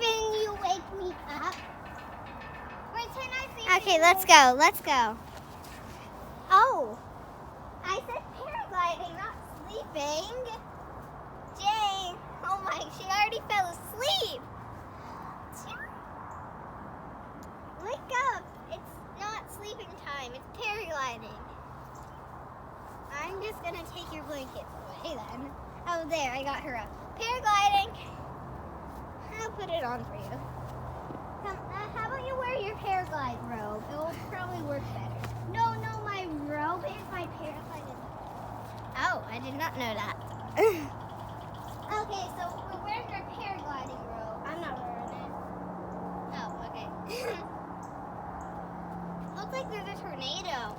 even you wake me up. Pretend I see Okay, let's go. Let's go. Oh, I said paragliding, not sleeping. Jane, oh my, she already fell asleep. Wake up. It's not sleeping time. It's paragliding. I'm just going to take your blanket away then. Oh, there. I got her up. Paragliding. I'll put it on for you. How about you wear your paraglide robe? It will probably work better. No, my robe is my paragliding. Oh, I did not know that. Okay, so we're wearing our paragliding robe. I'm not wearing it. Oh, okay. Looks like there's a tornado.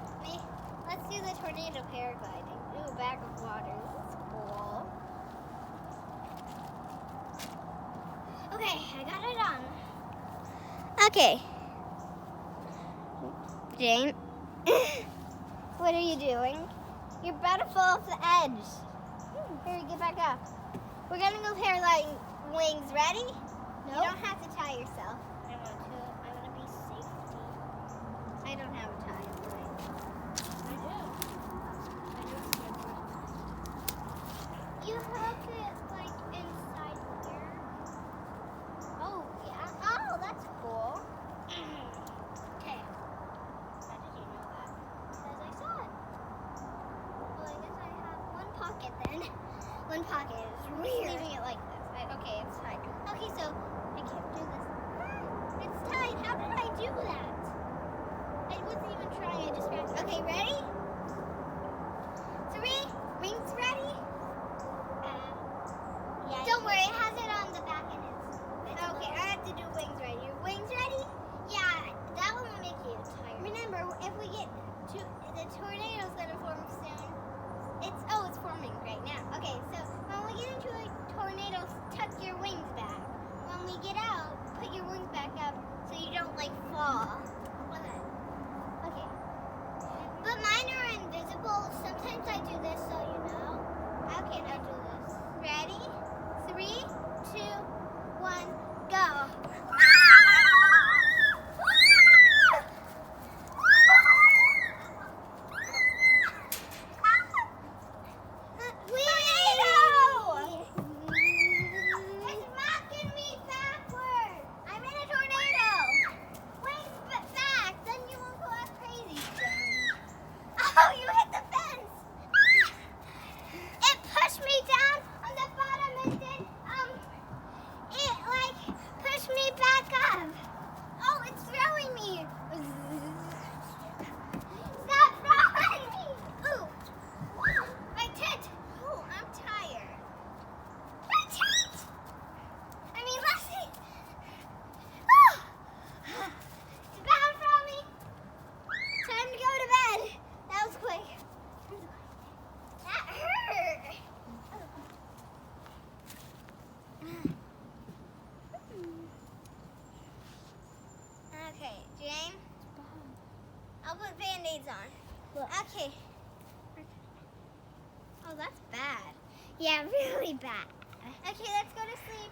Let's do the tornado paragliding. Ooh, a bag of water. This is cool. Okay, I got it on. Okay. Jane, What are you doing? You're about to fall off the edge. Here, get back up. We're gonna go paragliding wings. Ready? No. You don't have to tie yourself. I want to. I want to be safety. I don't have a tie. You hook it like inside here. Oh yeah. Oh, that's cool. Okay. How did you know that? Because I saw it. Well, I guess I have one pocket then. One pocket is weird. Leaving it like this. Okay, it's tied. Okay, so I can't do this. It's tied. How did I do that? I wasn't even trying. I just grabbed. Okay, ready? 3, wings ready? Yeah. Don't worry, it has it on the back and it's okay, I have to do wings ready. Your wings ready? Yeah, that one will make you tired. Remember, if we get to the tornado's gonna form soon. It's forming right now. Okay, so when we get into a tornado, tuck your wings back. When we get out, put your wings back up so you don't like fall. Okay. But mine are invisible. Sometimes I do this so you know. How can I do this? Ready? 3, 2, 1, go. Okay, Jane. I'll put Band-Aids on. Look. Okay. Oh, that's bad. Yeah, really bad. Okay, let's go to sleep.